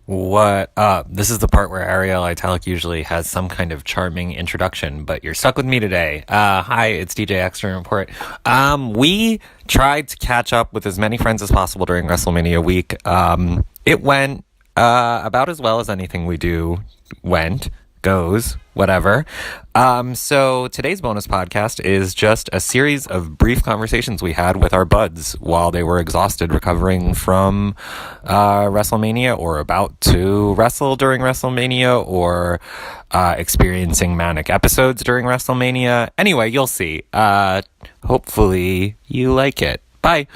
What up? This is the part where Ariel Italic usually has some kind of charming introduction, but you're stuck with me today. Hi, it's DJ Extra Report. We tried to catch up with as many friends as possible during WrestleMania week. It went about as well as anything we do goes, whatever. So today's bonus podcast is just a series of brief conversations we had with our buds while they were exhausted recovering from WrestleMania or about to wrestle during WrestleMania or experiencing manic episodes during WrestleMania. Anyway, you'll see. Hopefully you like it. Bye.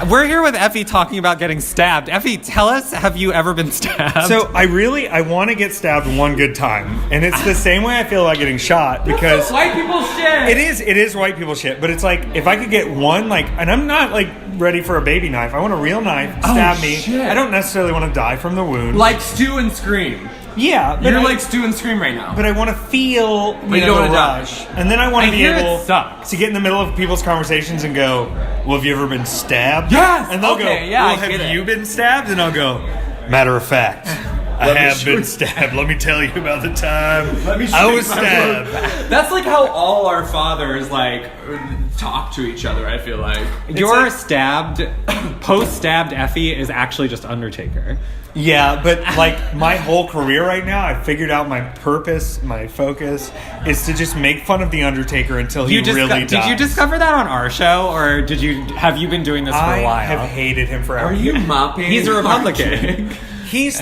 We're here with Effy talking about getting stabbed. Effy, tell us, have you ever been stabbed? So I want to get stabbed one good time. And it's the same way I feel about getting shot because... white people shit! It is white people shit. But it's like, if I could get one, and I'm not, ready for a baby knife. I want a real knife, stab me. Shit. I don't necessarily want to die from the wound. Like Stew and Scream. Yeah. You're like Stew and Scream right now. But I want to feel you don't want to rush. And then I want to be able to get in the middle of people's conversations and go, well, have you ever been stabbed? Yes! And they'll go, well, have you been stabbed? And I'll go, matter of fact, I have been stabbed. Let me tell you about the time I was stabbed. That's like how all our fathers talk to each other, I feel like. Your post-stabbed Effy is actually just Undertaker. Yeah, but my whole career right now, I've figured out my purpose, my focus is to just make fun of the Undertaker until he really dies. Did you discover that on our show, or have you been doing this for a while? I have hated him forever. Are you mopping? He's a Republican. He's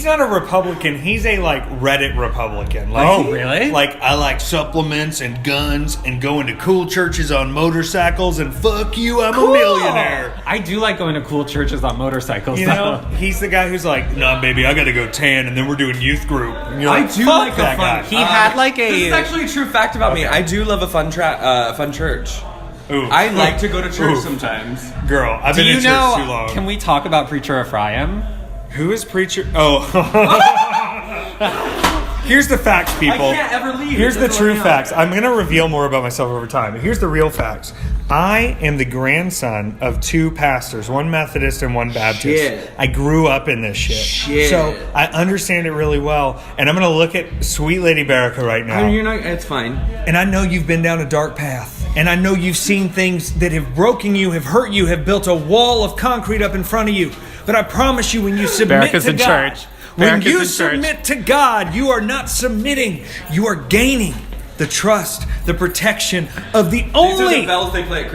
not a Republican. He's a Reddit Republican. Really? I like supplements and guns and going to cool churches on motorcycles and fuck you, I'm a millionaire. I do like going to cool churches on motorcycles. You know, he's the guy who's like, nah, baby, I gotta go tan, and then we're doing youth group. And you're I like, do fuck like that a fun. guy. He had a. This is actually a true fact about me. I do love a fun church. Ooh. I like to go to church sometimes. Girl, I've been in church too long. Can we talk about Preacher Ephraim? Who is Preacher? Oh. Here's the facts, people. I can't ever leave. Here's the true facts. I'm going to reveal more about myself over time. Here's the real facts. I am the grandson of two pastors, one Methodist and one Baptist. Shit. I grew up in this shit. So I understand it really well. And I'm going to look at sweet Lady Baraka right now. It's fine. And I know you've been down a dark path. And I know you've seen things that have broken you, have hurt you, have built a wall of concrete up in front of you. But I promise you, when you submit to God, when you submit to God, you are not submitting. You are gaining the trust, the protection of the only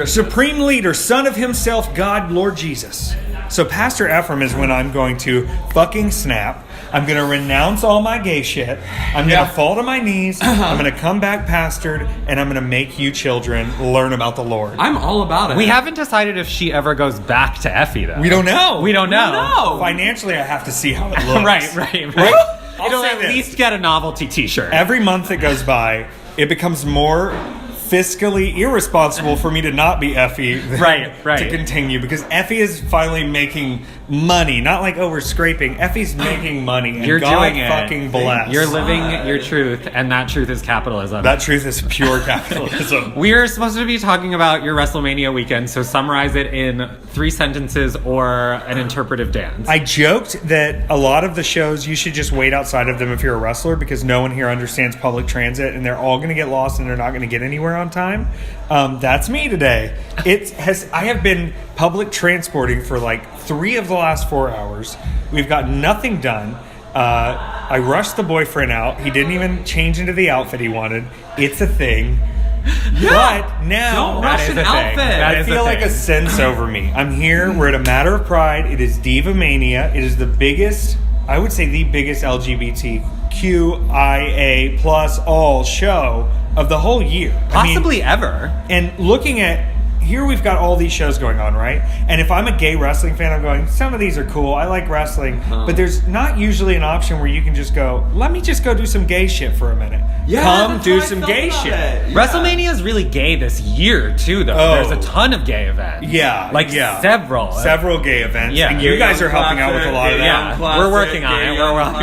supreme leader, Son of Himself, God, Lord Jesus. So Pastor Ephraim is when I'm going to fucking snap. I'm going to renounce all my gay shit. I'm going to fall to my knees. I'm going to come back pastored, and I'm going to make you children learn about the Lord. I'm all about it. We haven't decided if she ever goes back to Effy, though. We don't know. We don't know. Financially, I have to see how it looks. Right. say It'll at this. least get a novelty t-shirt. Every month that goes by, it becomes more fiscally irresponsible for me to not be Effy right. to continue, because Effy is finally making money, not we're scraping. Effy's making money, and You're God doing it. fucking bless. You're living your truth, and that truth is capitalism. That truth is pure capitalism. We're supposed to be talking about your WrestleMania weekend, so summarize it in 3 sentences or an interpretive dance. I joked that a lot of the shows, you should just wait outside of them if you're a wrestler, because no one here understands public transit, and they're all going to get lost, and they're not going to get anywhere on time. That's me today. I have been public transporting for 3 of the last 4 hours. We've got nothing done. I rushed the boyfriend out. He didn't even change into the outfit he wanted. It's a thing. Yeah. But now Don't rush an outfit. I feel like a sense over me. I'm here. We're at a matter of pride. It is Diva Mania. It is the biggest, I would say the biggest LGBTQIA plus all show of the whole year. Possibly ever. And looking at, here we've got all these shows going on, right? And if I'm a gay wrestling fan, I'm going, some of these are cool. I like wrestling. But there's not usually an option where you can just go, let me just go do some gay shit for a minute. Yeah, Come do some gay shit. Yeah. WrestleMania is really gay this year, too, though. Oh. There's a ton of gay events. Yeah. Several gay events. Yeah. And you guys are helping out with a lot of that. Yeah, we're working on it.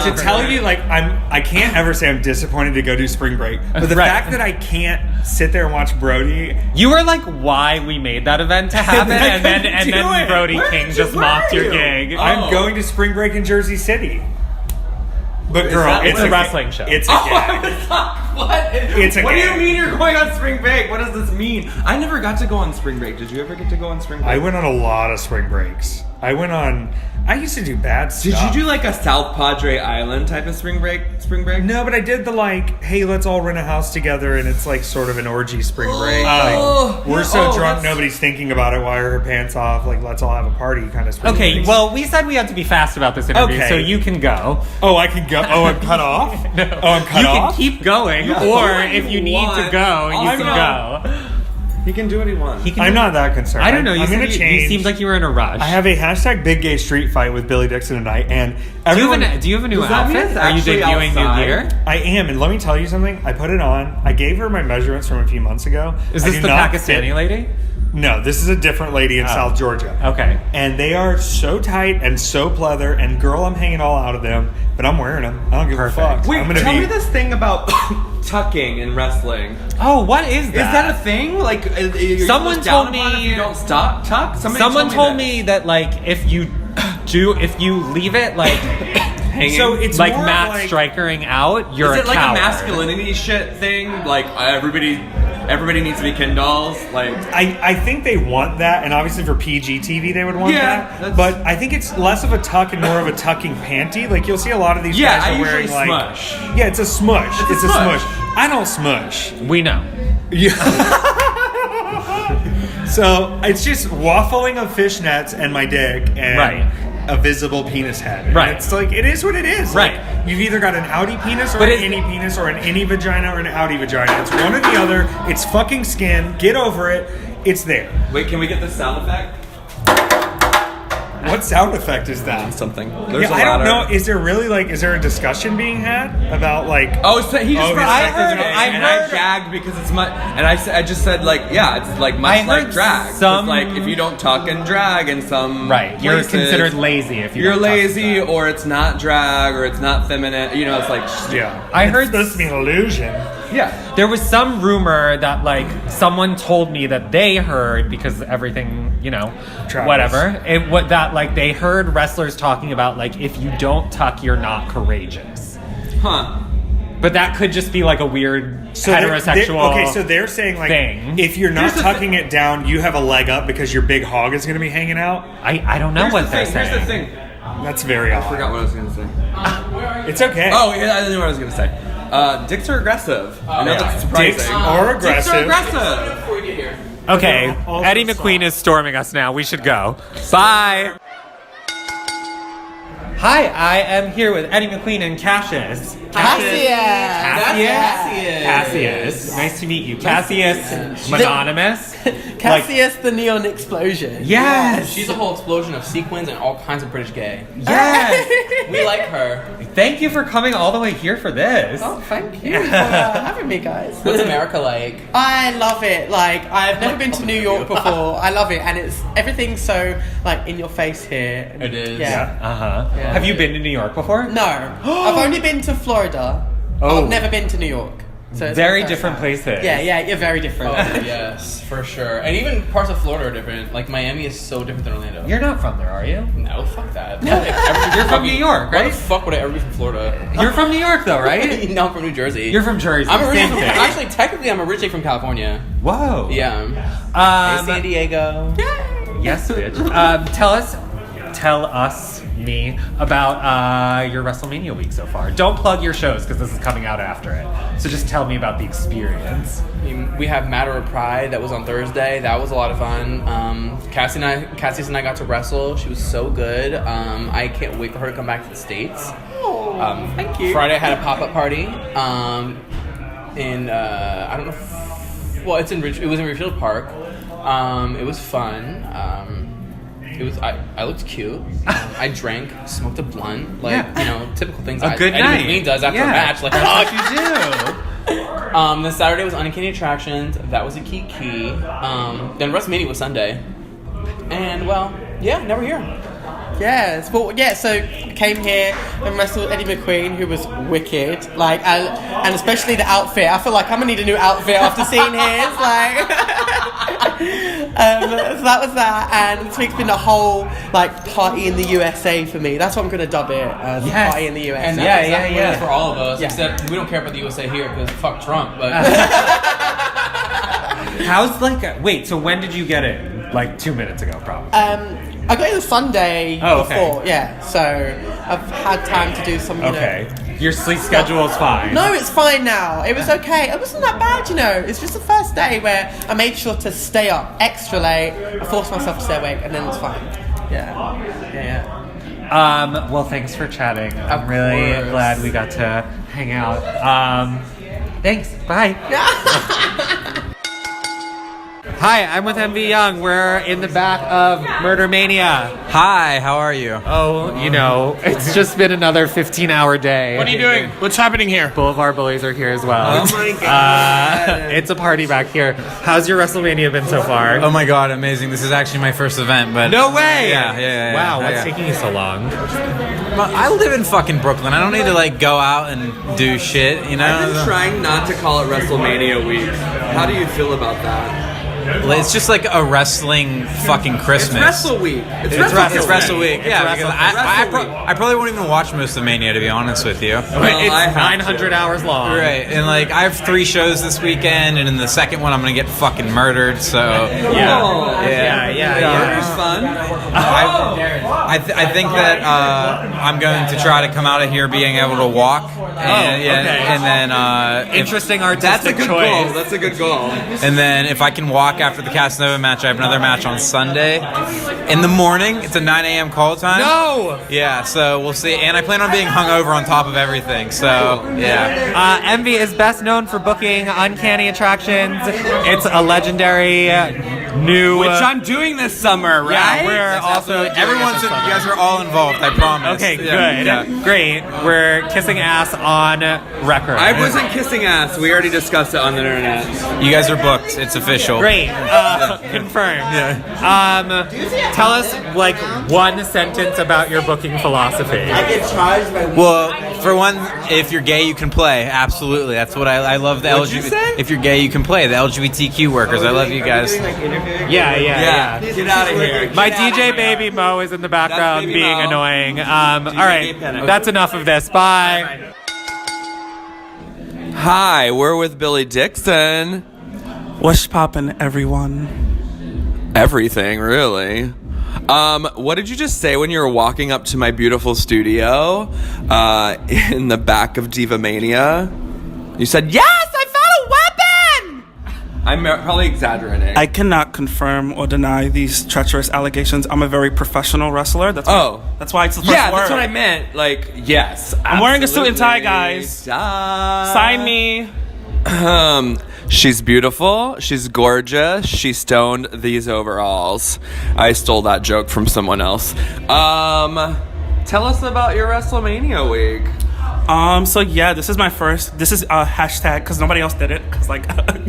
To tell you, I can't ever say I'm disappointed to go do spring break. But the fact that I can't sit there and watch Brody. You were like, why we made that event to happen, and then Brody King just mocked your gig. I'm going to spring break in Jersey City. But girl, it's a wrestling show. It's a gag. What? It's a What do gag. you mean you're going on spring break? What does this mean? I never got to go on spring break. Did you ever get to go on spring break? I went on a lot of spring breaks. I used to do bad stuff. Did you do like a South Padre Island type of spring break? No, but I did the hey, let's all rent a house together, and it's like sort of an orgy spring break. We're so drunk, nobody's thinking about it. Why are her pants off? Like, let's all have a party kind of spring break. Well, we said we had to be fast about this interview, so you can go. Oh, I can go. Oh, I'm cut off? No. Oh, I'm cut off? You can keep going, or if you need to go, you can go. He can do what he wants. I'm not that concerned. I don't know. I'm going to change. You seemed like you were in a rush. I have a hashtag Big Gay Street Fight with Billy Dixon tonight, and everyone. Do you have a new Does that mean outfit? it's Are you actually debuting outside? new gear? I am, and let me tell you something. I put it on. I gave her my measurements from a few months ago. Is I this do the not Pakistani fit- lady? No, this is a different lady in South Georgia. Okay. And they are so tight and so pleather, and girl, I'm hanging all out of them, but I'm wearing them. I don't give a fuck. Wait, I'm gonna tell be. me this thing about tucking in wrestling. Oh, what is that? Is that a thing? Like, Someone told me if you don't stop tuck. Someone told me that like if you leave it like hanging, So it's like more Matt like- Strikering out, you're Is it a like coward. a masculinity shit thing? Like everybody needs to be Ken dolls. Like I think they want that, and obviously for PG TV they would want Yeah, that. that's- But I think it's less of a tuck and more of a tucking panty. Like you'll see a lot of these Yeah, guys I are wearing usually like smush. Yeah, it's a smush. It's a smush. I don't smush. We know. Yeah. So it's just waffling of fishnets and my dick and Right. a visible penis head. And Right. it's like it is what it is. Right. Like, you've either got an outie penis or But an it's- innie penis or an innie vagina or an outie vagina. It's one or the other. It's fucking skin. Get over it. It's there. wait, can we get the sound effect? What sound effect is that? Something. Yeah, I don't know. Is there a discussion being had about like? Oh, so he just. Oh, I his sex is heard. gay. And I gagged because it's much. And I just said like, yeah, it's like much I like heard drag. It's some- like if you don't tuck and drag in some Right. You're places, considered lazy if you're don't tuck lazy, and or it's not drag, or it's not feminine. You know, it's like Yeah, I heard it's supposed to be an illusion. yeah. There was some rumor that like someone told me that they heard because everything, Travels. whatever. That like they heard wrestlers talking about like if you don't tuck, you're not courageous. Huh. But that could just be like a weird heterosexual. So they're saying like thing. if you're not Here's the tucking it down, you have a leg up because your big hog is going to be hanging out. I don't know Here's what the they're thing. saying. Here's the thing. That's very odd. I forgot what I was gonna say. It's okay. Oh, yeah, I knew what I was gonna say. Dicks are aggressive. I know that's surprising. Dicks are aggressive. Dicks are aggressive. Before we get here. Okay, Also Eddy McQueen is storming us now. We should go. Bye. Hi, I am here with Eddy McQueen and Cassius. Cassius. Nice to meet you. Cassius, mononymous. Cassius the Neon Explosion. Yes. She's a whole explosion of sequins and all kinds of British gay. Yes. We like her. Thank you for coming all the way here for this. Oh, thank you for having me, guys. What's America like? I love it. Like, I've never been to New York before. I love it, and everything's so like in your face here. It is. Yeah. Uh-huh. Have you been to New York before? No, I've only been to Florida. Oh. I've never been to New York. So it's Very my first different time. places. Yeah, you're very different. Oh, yes, for sure. And even parts of Florida are different. Like, Miami is so different than Orlando. You're not from there, are you? No, fuck that. You're from New York, Why right? the fuck would I ever be from Florida? You're from New York, though, right? No, I'm from New Jersey. You're from Jersey. I'm Same originally thing. actually, technically, I'm originally from California. Whoa. Yeah. Hey, San Diego. Yes, bitch. Tell us, me, about your WrestleMania week so far. Don't plug your shows because this is coming out after it. So just tell me about the experience. We have Matter of Pride that was on Thursday. That was a lot of fun. Cassius and I got to wrestle. She was so good. I can't wait for her to come back to the States. Thank you. Friday I had a pop-up party. I don't know. It was in Richfield Park. It was fun. I looked cute. I drank, smoked a blunt, typical things. A good Eddy night. McQueen does after a match. Like, that's what you do. Then Saturday was Uncanny Attractions. That was a key. Then WrestleMania was Sunday. And, now we're here. Yes, but yeah, so I came here and wrestled Eddy McQueen, who was wicked. Like, and especially the outfit. I feel like I'm gonna need a new outfit after seeing his. Like, so that was that. And this week's been a whole like party in the USA for me. That's what I'm gonna dub it as. Party in the USA. And that's exactly what it is for all of us. Yeah. Except we don't care about the USA here because fuck Trump. But How's wait? So when did you get it? Like 2 minutes ago, probably. I got it the Sunday okay. before, yeah. So I've had time to do some, you know. Your sleep schedule is fine. No, it's fine now. It was okay. It wasn't that bad, you know. It's just the first day where I made sure to stay up extra late. I forced myself to stay awake, and then it's fine. Yeah. Well, thanks for chatting. I'm really glad we got to hang out. Thanks. Bye. Hi, I'm with MV Young. We're in the back of Murder Mania. Hi, how are you? Oh, you know, it's just been another 15-hour day. What are you doing? What's happening here? Boulevard Bullies are here as well. Oh my god. It's a party back here. How's your WrestleMania been so far? Oh my god, amazing. This is actually my first event, but... No way! Yeah. Wow, what's taking you so long? I live in fucking Brooklyn. I don't need to, go out and do shit, you know? I've been trying not to call it WrestleMania week. How do you feel about that? It's just like a wrestling fucking Christmas. It's Wrestle Week. It's Wrestle Week. Yeah, because I probably won't even watch most of Mania, to be honest with you. It's 900 hours long. Right, and I have 3 shows this weekend, and in the second one I'm gonna get fucking murdered. So yeah. Murder's fun. I think that I'm going to try to come out of here being able to walk. And then interesting artistic choice. That's a good goal. And then if I can walk after the Casanova match, I have another match on Sunday in the morning. It's a 9 a.m. call time. No! Yeah, so we'll see. And I plan on being hungover on top of everything. So, yeah. Envy is best known for booking Uncanny Attractions. It's a legendary new... Which I'm doing this summer, right? Yeah, we're also... You guys are all involved, I promise. Okay, good. Yeah. Great. We're kissing ass on record. I wasn't kissing ass. We already discussed it on the internet. You guys are booked. It's official. Great. Confirmed. Yeah. Tell us, one sentence about your booking philosophy. Well, for one, if you're gay, you can play. Absolutely. That's what I love. The LGBT. If you're gay, you can play. The LGBTQ workers. I love you guys. Yeah. Get out of here. My DJ Baby Mo is in the background being annoying. All right. That's enough of this. Bye. Hi, we're with Billy Dixon. What's poppin', everyone? Everything, really. What did you just say when you were walking up to my beautiful studio in the back of Diva Mania? You said, "Yes, I found a weapon!" I'm probably exaggerating. I cannot confirm or deny these treacherous allegations. I'm a very professional wrestler. That's why it's the first word. That's what I meant. Yes. I'm wearing a suit and tie, guys. Sign me. She's beautiful. She's gorgeous. She stoned these overalls. I stole that joke from someone else. Tell us about your WrestleMania week. This is my first. This is a hashtag because nobody else did it. Because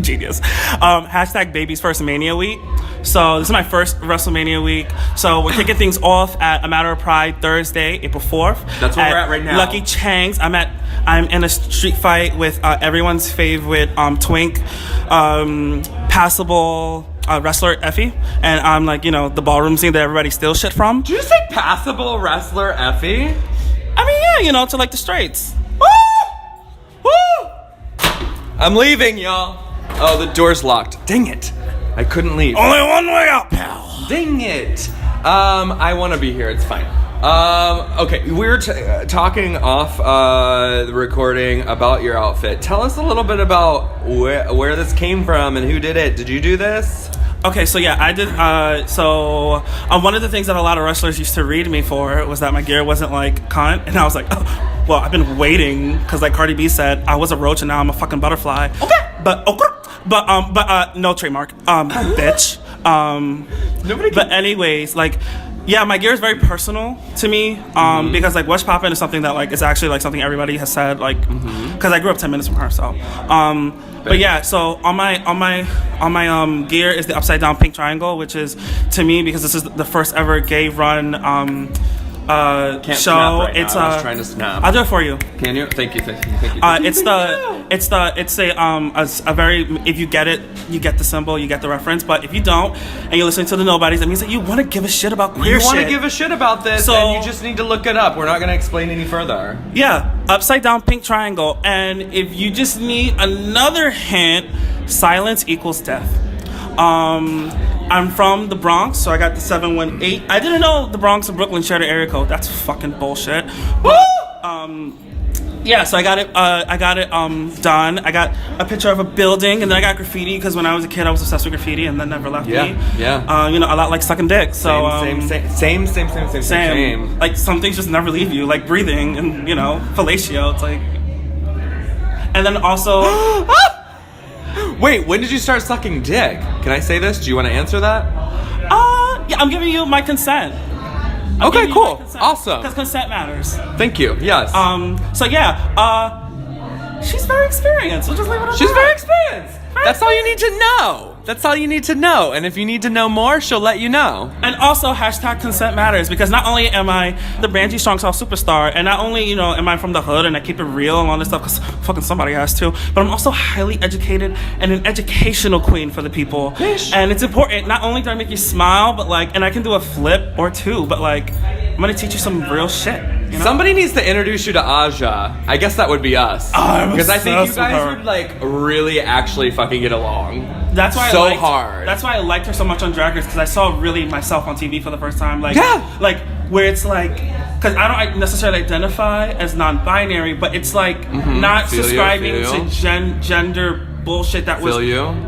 genius. Hashtag baby's first Mania week. So this is my first WrestleMania week. So we're kicking things off at A Matter of Pride Thursday, April 4th. That's where we're at right now. Lucky Chang's. I'm in a street fight with everyone's favorite twink, passable wrestler Effie, and I'm the ballroom scene that everybody steals shit from. Did you say passable wrestler Effie? I mean, to the straights. Woo! Woo! I'm leaving, y'all. Oh, the door's locked. Dang it. I couldn't leave. Only one way out, pal. Dang it. I want to be here. It's fine. Okay, we were talking off the recording about your outfit. Tell us a little bit about where this came from and who did it. Did you do this? Okay, so yeah, I did. One of the things that a lot of wrestlers used to read me for was that my gear wasn't cunt, and I was like, oh, well, I've been waiting because Cardi B said I was a roach and now I'm a fucking butterfly. Okay, but no trademark, bitch. Nobody. But anyways, yeah, my gear is very personal to me, because What's Poppin' is something that is actually something everybody has said, because I grew up 10 minutes from her, so. But yeah, so on my gear is the upside down pink triangle, which is to me because this is the first ever gay run Show. Snap right It's now. I was trying to snap. I'll do it for you. Can you? Thank you. It's a very, if you get it, you get the symbol, you get the reference. But if you don't, and you're listening to the nobodies, that means that you want to give a shit about queer shit. You want to give a shit about this, So- and you just need to look it up. We're not going to explain any further. Yeah, upside down pink triangle. And if you just need another hint, silence equals death. I'm from the Bronx, so I got the 718. I didn't know the Bronx and Brooklyn shared an area code. That's fucking bullshit. But, yeah, so I got it done. I got a picture of a building, and then I got graffiti, because when I was a kid, I was obsessed with graffiti, and that never left me. Yeah. A lot like sucking dick. So, Same. Like, some things just never leave you, like breathing and, fellatio. It's like... And then also... Wait, when did you start sucking dick? Can I say this? Do you want to answer that? Yeah, I'm giving you my consent. Okay, cool. Awesome. Because consent matters. Thank you. Yes. So yeah, she's very experienced. We'll just leave it at She's that. very experienced. That's all you need to know. That's all you need to know. And if you need to know more, she'll let you know. And also, hashtag consent matters, because not only am I the Brandy Strong Style superstar, and not only, am I from the hood and I keep it real and all this stuff, because fucking somebody has to, but I'm also highly educated and an educational queen for the people. Fish. And it's important. Not only do I make you smile, but and I can do a flip or two, but I'm going to teach you some real shit. Somebody needs to introduce you to Aja. I guess that would be us. Because I think you guys would really actually fucking get along. That's why hard. That's why I liked her so much on Drag Race, because I saw really myself on TV for the first time. Where it's because I don't necessarily identify as non-binary, but it's not subscribing to gender bullshit that was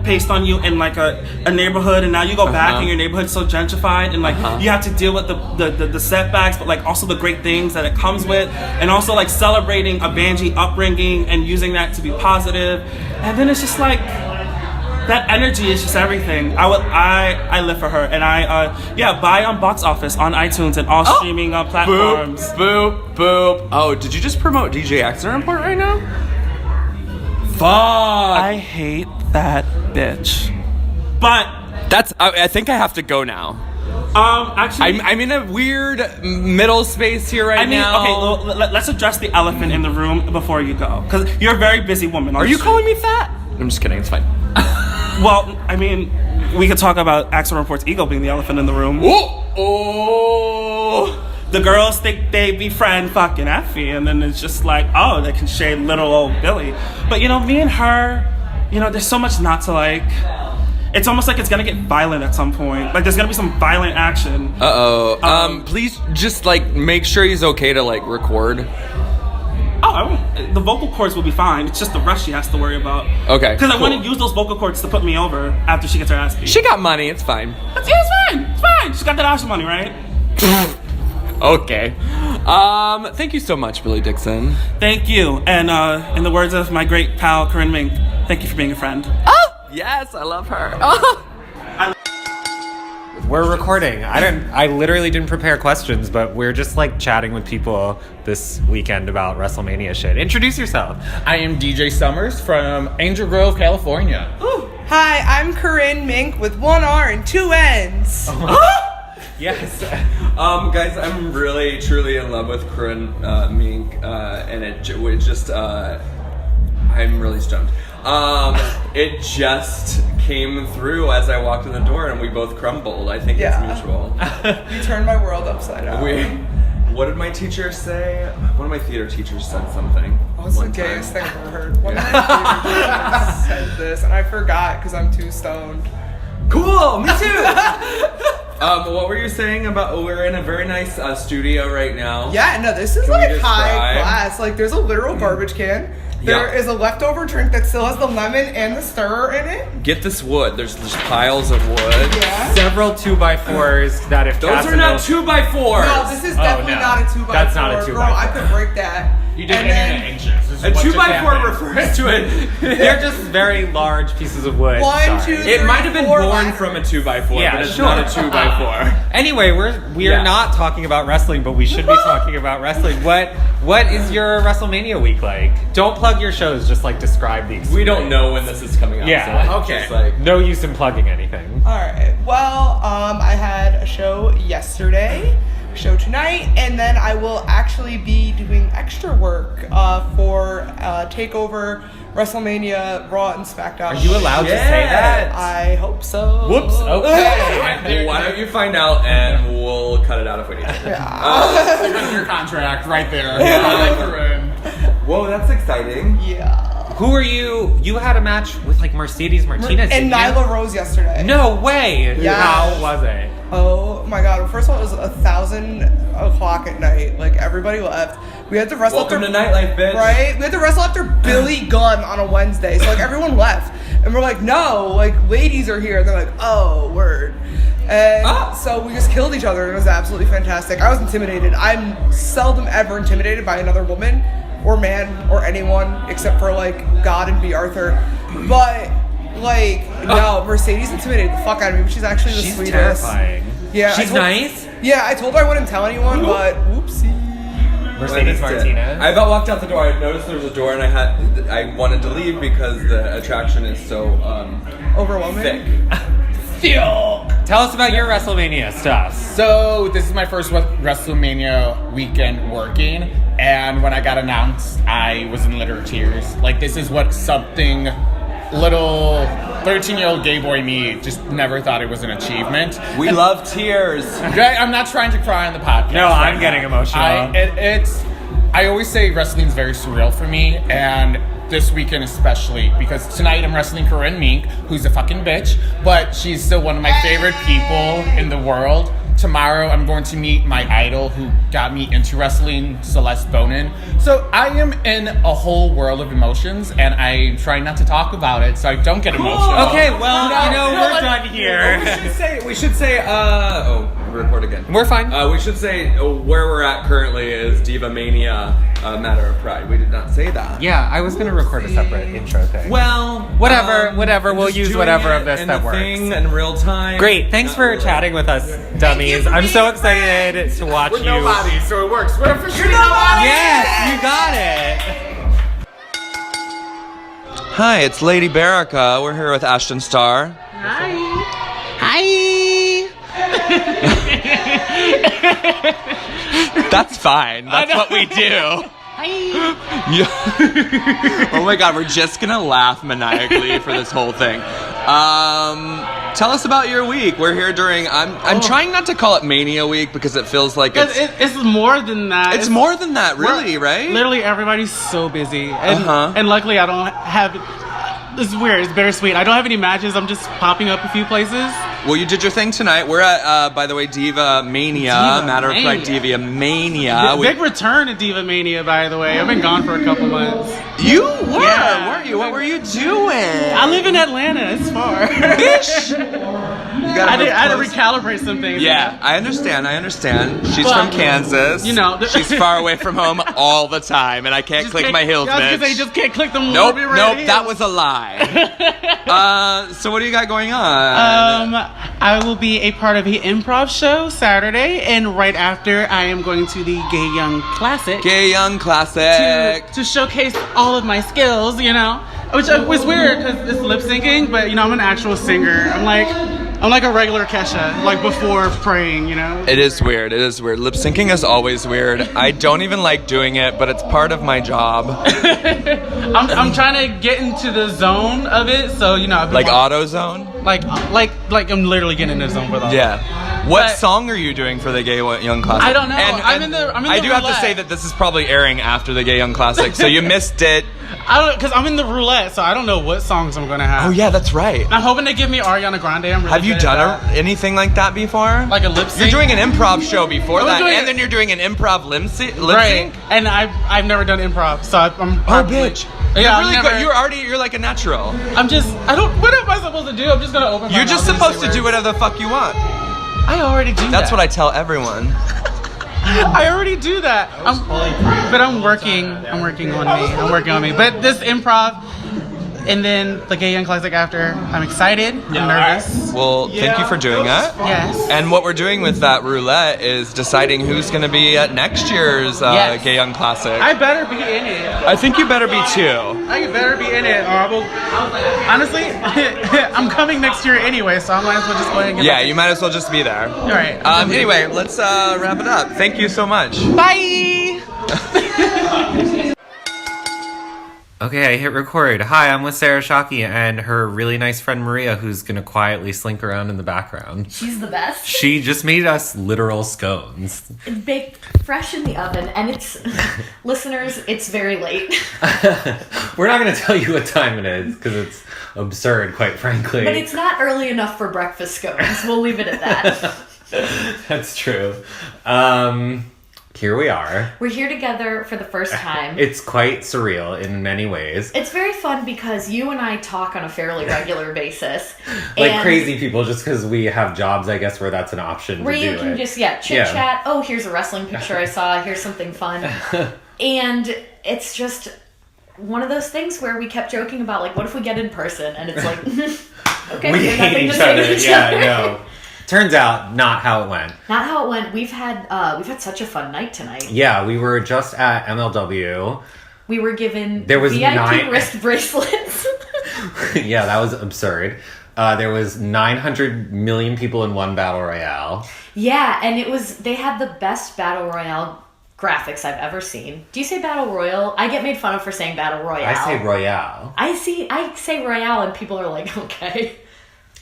pasted on you in a neighborhood, and now you go back and your neighborhood's so gentrified, and you have to deal with the setbacks, but also the great things that it comes with, and also celebrating a Banji upbringing and using that to be positive. And then it's just that energy is just everything. I live for her, and buy on Box Office on iTunes and all streaming platforms. Boop. Oh, did you just promote DJ Accent Report right now? Fuck. I hate that bitch. But I think I have to go now. Actually, I'm in a weird middle space here now. Okay, well, let's address the elephant in the room before you go, because you're a very busy woman. Are you calling me fat? I'm just kidding. It's fine. Well, we could talk about Accent Report's ego being the elephant in the room. Oh. The girls think they befriend fucking Effy, and then it's just they can shade little old Billy. But me and her, there's so much not to like. It's almost like it's gonna get violent at some point. There's gonna be some violent action. Please just make sure he's okay to record. The vocal cords will be fine. It's just the rest she has to worry about. Okay. Because I want to use those vocal cords to put me over after she gets her ass beat. She got money. It's fine. It's fine. She's got that Ashton money, right? Okay. Thank you so much, Billy Dixon. Thank you. And in the words of my great pal Corrine Mink, thank you for being a friend. Oh yes, I love her. We're recording. I literally didn't prepare questions, but we're just chatting with people this weekend about WrestleMania shit. Introduce yourself. I am DJ Summers from Angel Grove, California. Ooh. Hi, I'm Corinne Mink with 1 R and 2 N's. Yes. Guys, I'm really, truly in love with Corinne Mink, and it just, I'm really stoned. It just came through as I walked in the door, and we both crumbled. I think it's mutual. You turned my world upside down. What did my teacher say? One of my theater teachers said something. What's the gayest thing I've ever heard? One of my theater teachers said this, and I forgot because I'm too stoned. Cool, me too. What were you saying about? We're in a very nice studio right now. Yeah, no, this is high class. There's a literal garbage can. There is a leftover drink that still has the lemon and the stirrer in it. Get this wood. There's piles of wood. Yeah. Several 2x4s that if those are not 2x4s. No, this is definitely not a 2x4. That's not a 2x4. Girl, I could break that. You did internet anxious. A 2x4 refers to it. They're just very large pieces of wood. 1, 2, 3, it might have been 4 born from a 2x4, yeah, but it's not a 2x4. Anyway, we're not talking about wrestling, but we should be talking about wrestling. What is your WrestleMania week like? Don't plug your shows, just describe the experience. We don't know when this is coming out. Yeah. So okay. No use in plugging anything. All right. Well, I had a show yesterday show tonight, and then I will actually be doing extra work for TakeOver, WrestleMania, Raw, and SmackDown. Are you allowed to say that? I hope so. Whoops. Okay. Why don't you find out and we'll cut it out if we need to. Yeah. Your contract right there. Yeah. Whoa, that's exciting. Yeah. Who are you? You had a match with like Mercedes Martinez And Nyla Rose yesterday. No way. Yes. How was it? Oh my god. First of all, it was 1,000 o'clock at night. Like, everybody left. We had to wrestle Welcome to nightlife, bitch. Right? We had to wrestle after Billy Gunn on a Wednesday. So, like, everyone left. And we're like, no, like, ladies are here. And they're like, oh, word. And so we just killed each other. And it was absolutely fantastic. I was intimidated. I'm seldom ever intimidated by another woman or man or anyone except for, like, God and B. Arthur. But, like, no, Mercedes intimidated the fuck out of me. But she's actually the sweetest. Terrifying. Yeah, she's nice. Yeah, I told her I wouldn't tell anyone, but whoopsie. Mercedes Martinez. I about walked out the door. I noticed there was a door, and I wanted to leave because the attraction is so overwhelming. Thick. Tell us about your WrestleMania stuff. So this is my first WrestleMania weekend working, and when I got announced, I was in literal tears. Like, this is what something little 13-year-old gay boy me just never thought it was an achievement. We love tears. I'm not trying to cry on the podcast. No, I'm getting emotional. I always say wrestling's very surreal for me, and this weekend especially, because tonight I'm wrestling Corinne Mink, who's a fucking bitch, but she's still one of my favorite people in the world. Tomorrow I'm going to meet my idol who got me into wrestling, Celeste Bonin. So I am in a whole world of emotions, and I try not to talk about it so I don't get emotional. Okay, well, we're done here. We should say, record again. We're fine. We should say where we're at currently is Diva Mania, Matter of Pride. We did not say that. Yeah, I was going to record a separate intro thing. Well, whatever. We'll use whatever of this that works. In real time. Great. Thanks for chatting with us, dummies. I'm so excited to watch you. We're nobody, so it works. We're officially nobody. Yes, you got it. Hi, it's Lady Baraka. We're here with Ashton Starr. Hi. That's fine. That's what we do. Oh my god, we're just gonna laugh maniacally for this whole thing. Tell us about your week. We're here during. I'm trying not to call it Mania Week because it feels like it's more than that. It's more than that, really, right? Literally, everybody's so busy, and luckily, I don't have. This is weird. It's bittersweet. I don't have any matches. I'm just popping up a few places. Well, you did your thing tonight. We're at, by the way, Diva Mania. Matter of Pride Diva Mania. Big return to Diva Mania, by the way. I've been gone for a couple months. You were, weren't you? What were you doing? I live in Atlanta. It's far. Bitch! I had to recalibrate some things. Yeah, I understand. She's from Kansas. You know. She's far away from home all the time, and I can't click my heels, bitch. I was gonna say, just can't click them. Nope, that was a lie. So what do you got going on? I will be a part of an improv show Saturday, and right after I am going to the Gay Young Classic. To showcase all of my skills, which was weird because it's lip syncing, but I'm an actual singer. I'm like a regular Kesha, like before praying, It is weird. Lip syncing is always weird. I don't even like doing it, but it's part of my job. I'm trying to get into the zone of it, so I've been like AutoZone. Like I'm literally getting in the zone for that. Yeah. What song are you doing for the Gay Young Classic? I don't know. I'm in the I do roulette. have to say that this is probably airing after the Gay Young Classic, so you missed it. I don't, because I'm in the roulette, so I don't know what songs I'm gonna have. Oh yeah, that's right. I'm hoping they give me Ariana Grande. Have you done anything like that before? Like a lip sync? You're doing an improv show before that, and then you're doing an improv lip sync. Right. And I've never done improv, so I'm. Oh bitch. Yeah, you're really good. You're like a natural. What am I supposed to do? I'm just gonna open my mouth. You're just supposed to do whatever the fuck you want. I already do that. That's what I tell everyone. I already do that. I'm working on me. But this improv, and then the Gay Young Classic after. I'm excited. I'm nervous. Well, thank you for doing that. Yes. And what we're doing with that roulette is deciding who's going to be at next year's Yes. Gay Young Classic. I better be in it. I think you better be too. I better be in it. Or I will, honestly, I'm coming next year anyway, so I might as well just go ahead and get Yeah, you might as well just be there. All right. Anyway, let's wrap it up. Thank you so much. Bye! Okay, I hit record. Hi, I'm with Sarah Shockey and her really nice friend Maria, who's gonna quietly slink around in the background. She's the best. She just made us literal scones. It's baked fresh in the oven, and it's, listeners, it's very late. We're not gonna tell you what time it is, because it's absurd, quite frankly. But it's not early enough for breakfast scones. We'll leave it at that. That's true. Here we are. We're here together for the first time. It's quite surreal in many ways. It's very fun because you and I talk on a fairly regular basis. Like and crazy people, just because we have jobs, I guess, where that's an option where to do you can it. just, chit-chat. Oh, here's a wrestling picture I saw. Here's something fun. And it's just one of those things where we kept joking about, like, what if we get in person? And it's like, okay, we hate each other. Yeah, no. Turns out, not how it went. Not how it went. We've had such a fun night tonight. Yeah, we were just at MLW. We were given there was VIP wrist bracelets. Yeah, that was absurd. There was 900 million people in one battle royale. Yeah, and they had the best battle royale graphics I've ever seen. Do you say battle royal? I get made fun of for saying battle royale. I say royale. I say royale, and people are like, okay.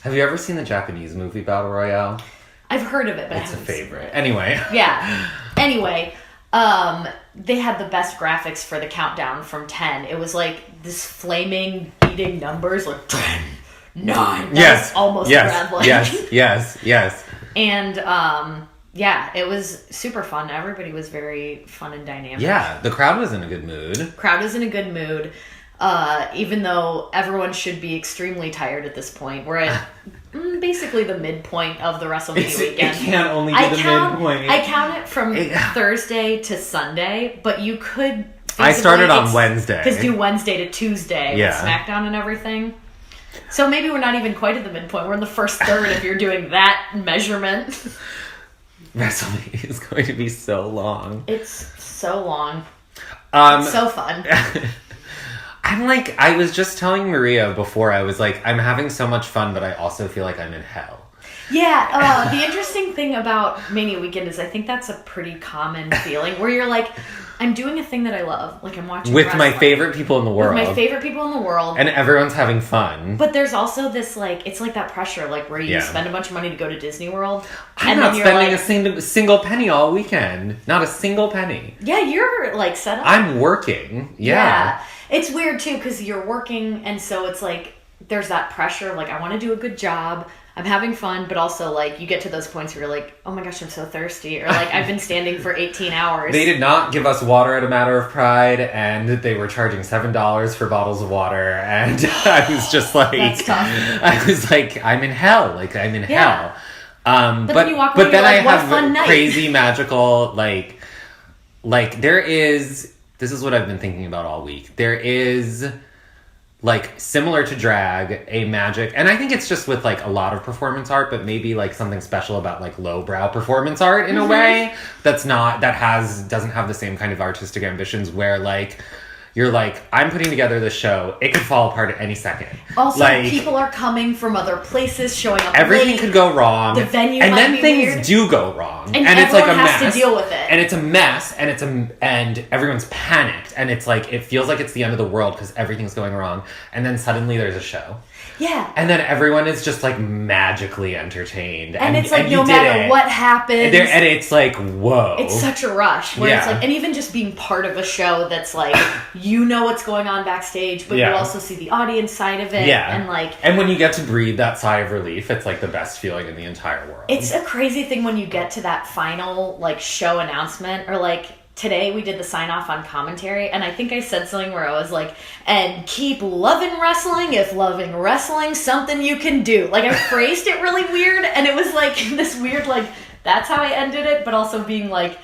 Have you ever seen the Japanese movie Battle Royale? I've heard of it, but it's a favorite. Anyway. Yeah. Anyway, they had the best graphics for the countdown from 10. It was like this flaming beating numbers, like 10, 9. Yes. Almost yes. red. Yes. And yeah, it was super fun. Everybody was very fun and dynamic. Yeah, the crowd was in a good mood. Even though everyone should be extremely tired at this point. We're at basically the midpoint of the WrestleMania weekend. It can't only be midpoint. I count it from Thursday to Sunday, but you could... I started on Wednesday. Because do Wednesday to Tuesday with SmackDown and everything. So maybe we're not even quite at the midpoint. We're in the first third if you're doing that measurement. WrestleMania is going to be so long. It's so long. It's so fun. I was just telling Maria before, I was like, I'm having so much fun, but I also feel like I'm in hell. Yeah, the interesting thing about Mania Weekend is I think that's a pretty common feeling where you're like, I'm doing a thing that I love. Like, I'm watching with wrestling. my favorite people in the world. And everyone's having fun. But there's also this, like, it's like that pressure, like, where you spend a bunch of money to go to Disney World. I'm not spending a single penny all weekend. Not a single penny. Yeah, you're, like, set up. I'm working. Yeah. It's weird, too, because you're working, and so it's like, there's that pressure of, like, I want to do a good job. I'm having fun, but also, like, you get to those points where you're like, oh my gosh, I'm so thirsty. Or, like, I've been standing for 18 hours. They did not give us water at a matter of pride, and they were charging $7 for bottles of water, and I was just like... That's tough. I was like, I'm in hell. Like, I'm in hell. But then you walk away, but then like, I what a have fun night. crazy, magical, like, there is... This is what I've been thinking about all week. There is... like, similar to drag, a magic, and I think it's just with, like, a lot of performance art, but maybe, like, something special about, like, lowbrow performance art in a way doesn't have the same kind of artistic ambitions where, like, you're like, I'm putting together this show, it could fall apart at any second. Also, like, people are coming from other places, showing up everything late. could go wrong. The venue and might then be things weird. do go wrong. And it's like a everyone has mess. to deal with it. And it's a mess, and everyone's panicked, and it's like, it feels like it's the end of the world because everything's going wrong, and then suddenly there's a show. Yeah. And then everyone is just, like, magically entertained. And it's like, no matter what happens. And it's like, whoa. It's such a rush. Where it's like, and even just being part of a show that's like, you know what's going on backstage, but you also see the audience side of it. Yeah. And like... And when you get to breathe that sigh of relief, it's like the best feeling in the entire world. It's a crazy thing when you get to that final, like, show announcement, or like... Today we did the sign off on commentary, and I think I said something where I was like, and keep loving wrestling if loving wrestling's something you can do. Like, I phrased it really weird, and it was like this weird, like, that's how I ended it, but also being like,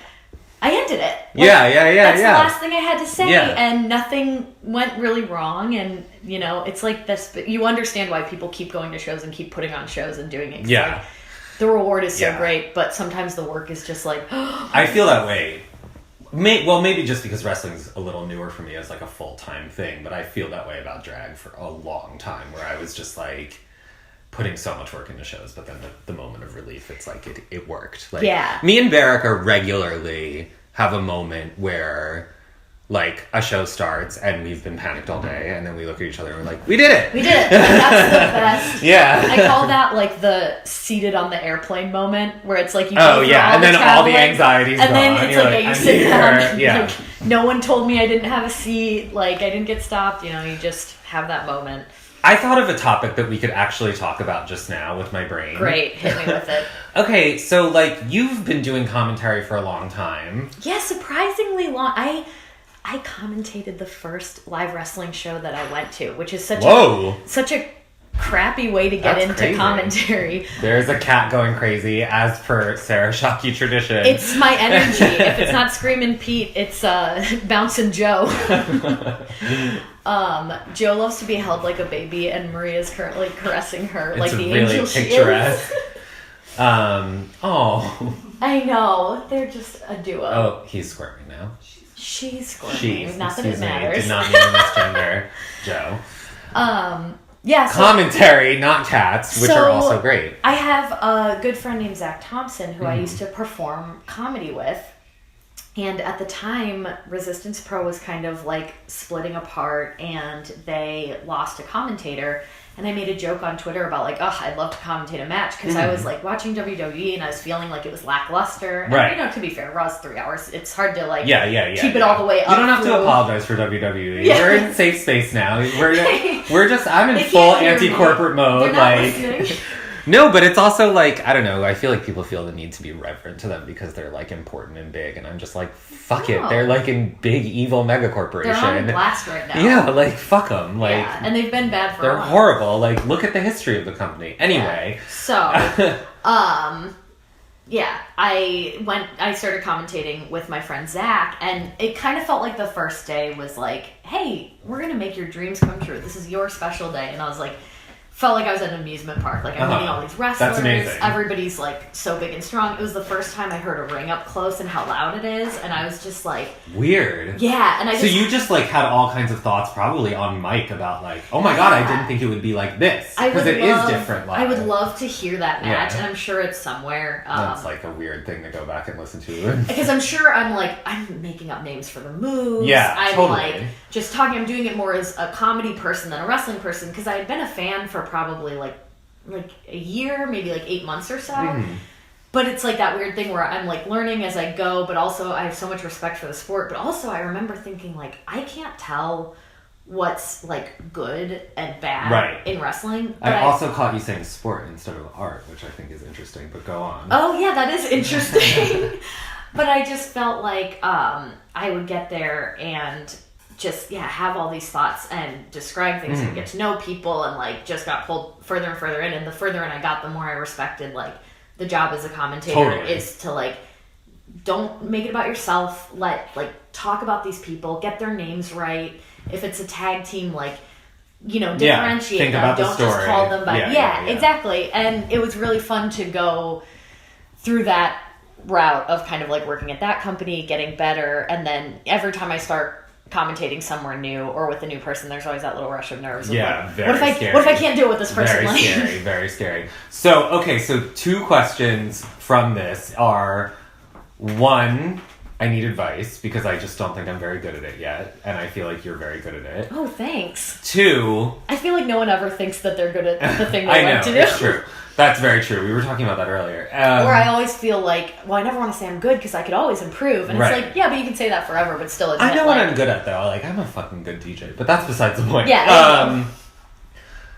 I ended it. That's the last thing I had to say, Yeah. and nothing went really wrong. And it's like this. You understand why people keep going to shows and keep putting on shows and doing it. Yeah. Like, the reward is so great, but sometimes the work is just like. I feel that way. Maybe just because wrestling's a little newer for me as like a full-time thing, but I feel that way about drag for a long time, where I was just like putting so much work into shows, but then the moment of relief, it's like it worked. Like, me and Baraka regularly have a moment where like a show starts and we've been panicked all day, and then we look at each other and we're like, we did it! We did it! That's the best. Yeah. I call that like the seated on the airplane moment, where it's like you go through all and then all the anxiety's and gone. then it's like, you sit down. Yeah. Like, no one told me I didn't have a seat. Like, I didn't get stopped. You just have that moment. I thought of a topic that we could actually talk about just now with my brain. Great, hit me with it. Okay, so like you've been doing commentary for a long time. Yeah, surprisingly long. I commentated the first live wrestling show that I went to, which is such a crappy way to get into crazy. Commentary. There's a cat going crazy, as per Sarah Shockey tradition. It's my energy. If it's not Screamin' Pete, it's Bouncin' Joe. Joe loves to be held like a baby, and Maria's currently caressing her like the really angel picturesque. she is. Oh. I know. They're just a duo. Oh, he's squirming now. She's squirming. Not that excuse it matters. me, did not mean misgender, Joe. Yeah. So, commentary, not cats, which are also great. I have a good friend named Zach Thompson who I used to perform comedy with. And at the time, Resistance Pro was kind of like splitting apart, and they lost a commentator. And I made a joke on Twitter about like, oh, I'd love to commentate a match, because I was like watching WWE and I was feeling like it was lackluster. And to be fair, Raw's 3 hours. It's hard to like keep it all the way up. You don't have to apologize for WWE. Yeah. We're in safe space now. We're just I'm in full anti-corporate mode. Like no, but it's also like, I don't know, I feel like people feel the need to be reverent to them because they're like important and big, and I'm just like, fuck it. They're like in big evil mega corporation. They're on blast right now. Yeah, like fuck them. Like, yeah, and they've been bad for a they're while. horrible. Like, look at the history of the company. Anyway. Yeah. So, I started commentating with my friend Zach, and it kind of felt like the first day was like, hey, we're going to make your dreams come true. This is your special day. And I was like, felt like I was at an amusement park. Like, I'm meeting all these wrestlers. That's amazing. Everybody's like so big and strong. It was the first time I heard a ring up close and how loud it is, and I was just like, weird. Yeah, and so you just like had all kinds of thoughts probably on mic about like, oh my god, I didn't think it would be like this, because it is different live. I would love to hear that match, Yeah. and I'm sure it's somewhere. That's like a weird thing to go back and listen to. Because I'm sure I'm making up names for the moves. Yeah, I'm totally. like just talking. I'm doing it more as a comedy person than a wrestling person, because I had been a fan for probably like a year, maybe like 8 months or so. But it's like that weird thing where I'm like learning as I go, but also I have so much respect for the sport. But also I remember thinking like, I can't tell what's like good and bad in wrestling. But I also caught you saying sport instead of art, which I think is interesting, but go on. Oh yeah, that is interesting. But I just felt like I would get there and just have all these thoughts and describe things and get to know people, and like just got pulled further and further in, and the further in I got, the more I respected like the job as a commentator is to like, don't make it about yourself, talk about these people, get their names right. If it's a tag team, like, differentiate them, don't just call them by exactly. And it was really fun to go through that route of kind of like working at that company, getting better, and then every time I start commentating somewhere new or with a new person, there's always that little rush of nerves. Of Very scary. What if I can't do it with this person? Very scary, very scary. So 2 questions from this are, 1, I need advice because I just don't think I'm very good at it yet, and I feel like you're very good at it. Oh, thanks. 2, I feel like no one ever thinks that they're good at the thing they I know, like to do. it's true. That's very true. We were talking about that earlier. Or I always feel like, well, I never want to say I'm good because I could always improve. And it's like, yeah, but you can say that forever, but still admit, I know what I'm good at, though. Like, I'm a fucking good DJ, but that's besides the point. Yeah.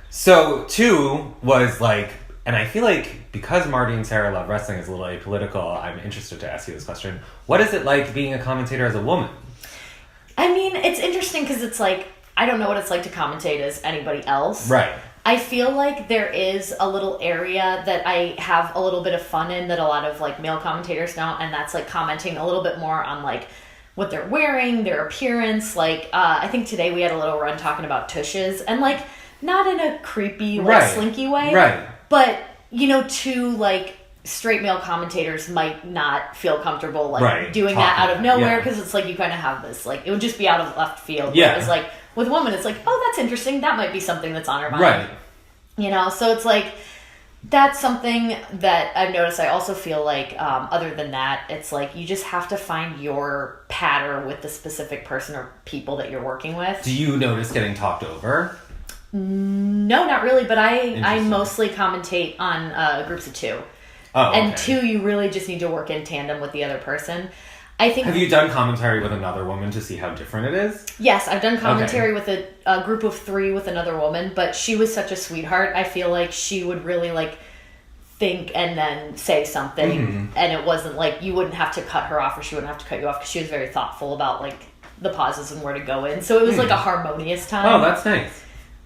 So 2 was like, and I feel like because Marty and Sarah love wrestling is a little apolitical, I'm interested to ask you this question. What is it like being a commentator as a woman? I mean, it's interesting because it's like, I don't know what it's like to commentate as anybody else. Right. I feel like there is a little area that I have a little bit of fun in that a lot of like male commentators don't, and that's like commenting a little bit more on like what they're wearing, their appearance. Like I think today we had a little run talking about tushes, and like not in a creepy like slinky way, right? But you know, two like straight male commentators might not feel comfortable like doing that out of nowhere because it's like you kind of have this like it would just be out of left field. Yeah, it's like with women, it's like, oh, that's interesting. That might be something that's on our mind. Right. You know, so it's like, that's something that I've noticed. I also feel like, other than that, it's like you just have to find your pattern with the specific person or people that you're working with. Do you notice getting talked over? No, not really. But I mostly commentate on groups of two. Oh, okay. And two, you really just need to work in tandem with the other person. I think. Have you done commentary with another woman to see how different it is? Yes, I've done commentary with a group of 3 with another woman, but she was such a sweetheart. I feel like she would really like think and then say something, and it wasn't like you wouldn't have to cut her off or she wouldn't have to cut you off because she was very thoughtful about like the pauses and where to go in. So it was like a harmonious time. Oh, that's nice.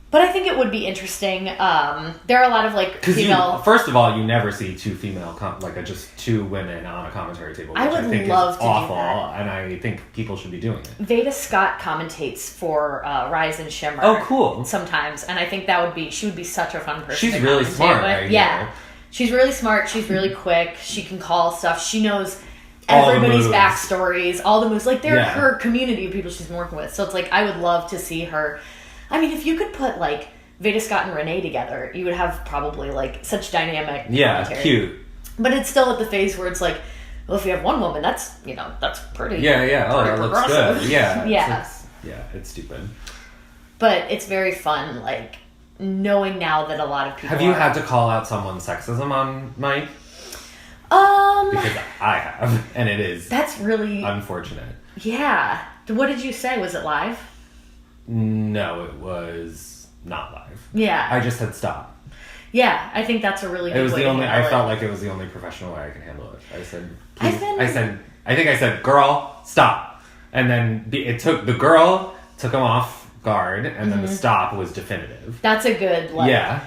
But I think it would be interesting. There are a lot of like female. First of all, you never see 2 female, just 2 women on a commentary table. Which I would love to awful, do that. And I think people should be doing it. Veda Scott commentates for Rise and Shimmer. Oh, cool. Sometimes, and I think she would be such a fun person. She's really smart, right? Yeah, she's really smart. She's really quick. She can call stuff. She knows everybody's backstories, all the moves. Like they're her community of people she's been working with. So it's like I would love to see her. I mean, if you could put, like, Veda Scott and Renee together, you would have probably, like, such dynamic commentary. Cute. But it's still at the phase where it's like, well, if you have one woman, that's pretty. Yeah. Oh, that looks good. Yeah. Yeah. It's stupid. But it's very fun, like, knowing now that a lot of people Have you had to call out someone's sexism on mic? Because I have, and it is. That's really unfortunate. Yeah. What did you say? Was it live? No, it was not live. Yeah. I just said stop. Yeah, I think that's a really good way to handle it. I felt like it was the only professional way I could handle it. I said, girl, stop. And then the girl took him off guard, and then the stop was definitive. That's a good, like... Yeah.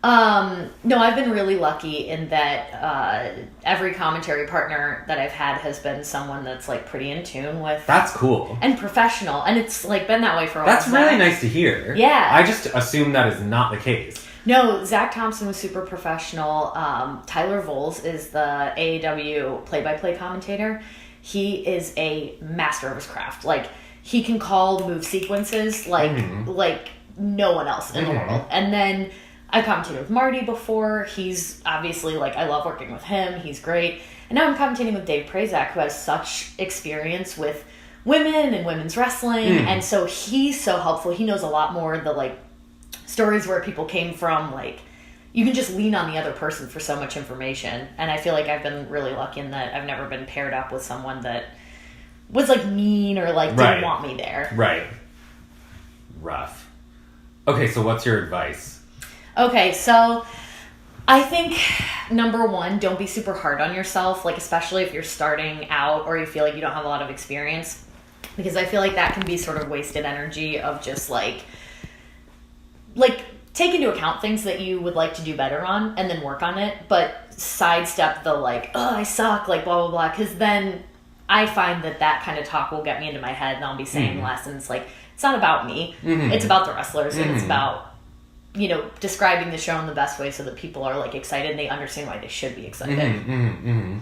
No, I've been really lucky in that every commentary partner that I've had has been someone that's like pretty in tune with. That's cool. And professional, and it's like been that way for a while. That's really nice to hear. Yeah. I just assume that is not the case. No, Zach Thompson was super professional. Tyler Voles is the AEW play-by-play commentator. He is a master of his craft. Like he can call move sequences like no one else in the world. And then I've commentated with Marty before. He's obviously, like, I love working with him. He's great. And now I'm commentating with Dave Prazak, who has such experience with women and women's wrestling. And so he's so helpful. He knows a lot more of the, like, stories where people came from. Like, you can just lean on the other person for so much information. And I feel like I've been really lucky in that I've never been paired up with someone that was, like, mean or, like, didn't want me there. Right. Rough. Okay, so what's your advice? Okay, so I think number 1, don't be super hard on yourself, like especially if you're starting out or you feel like you don't have a lot of experience, because I feel like that can be sort of wasted energy of just like take into account things that you would like to do better on and then work on it, but sidestep the like, oh, I suck, like blah, blah, blah, because then I find that kind of talk will get me into my head and I'll be saying lessons like, it's not about me, it's about the wrestlers and it's about describing the show in the best way so that people are like excited and they understand why they should be excited. And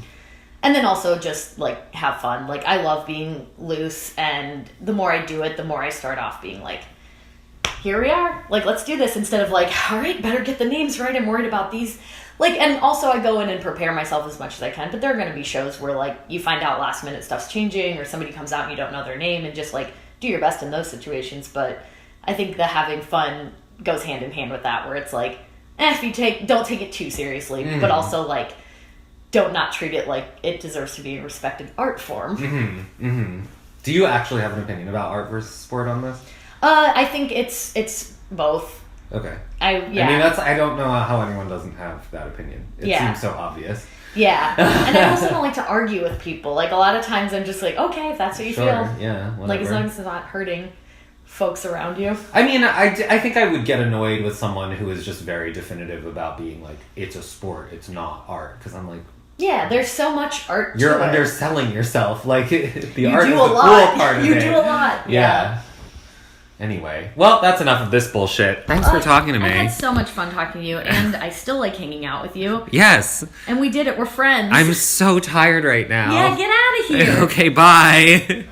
then also just like have fun. Like I love being loose, and the more I do it, the more I start off being like, here we are, like let's do this, instead of like, all right, better get the names right, I'm worried about these. Like, and also I go in and prepare myself as much as I can, but there are going to be shows where like you find out last minute stuff's changing or somebody comes out and you don't know their name, and just like do your best in those situations. But I think the having fun goes hand in hand with that, where it's like, if you don't take it too seriously, but also like don't not treat it like it deserves to be a respected art form. Do you actually have an opinion about art versus sport on this? I think it's both. Okay. I mean, I don't know how anyone doesn't have that opinion. It seems so obvious. Yeah. And I also don't like to argue with people. Like a lot of times I'm just like, okay, if that's what you feel. Yeah. Whatever. Like as long as it's not hurting folks around you? I mean, I think I would get annoyed with someone who is just very definitive about being like, it's a sport, it's not art. Because I'm like, yeah, there's so much art. You're to it. underselling yourself. Like the you art do is a the lot. cool part of you it. do a lot. Yeah. Anyway, well, that's enough of this bullshit. Thanks for talking to me. I had so much fun talking to you, and I still like hanging out with you. Yes. And we did it. We're friends. I'm so tired right now. Yeah, get out of here. Okay, bye.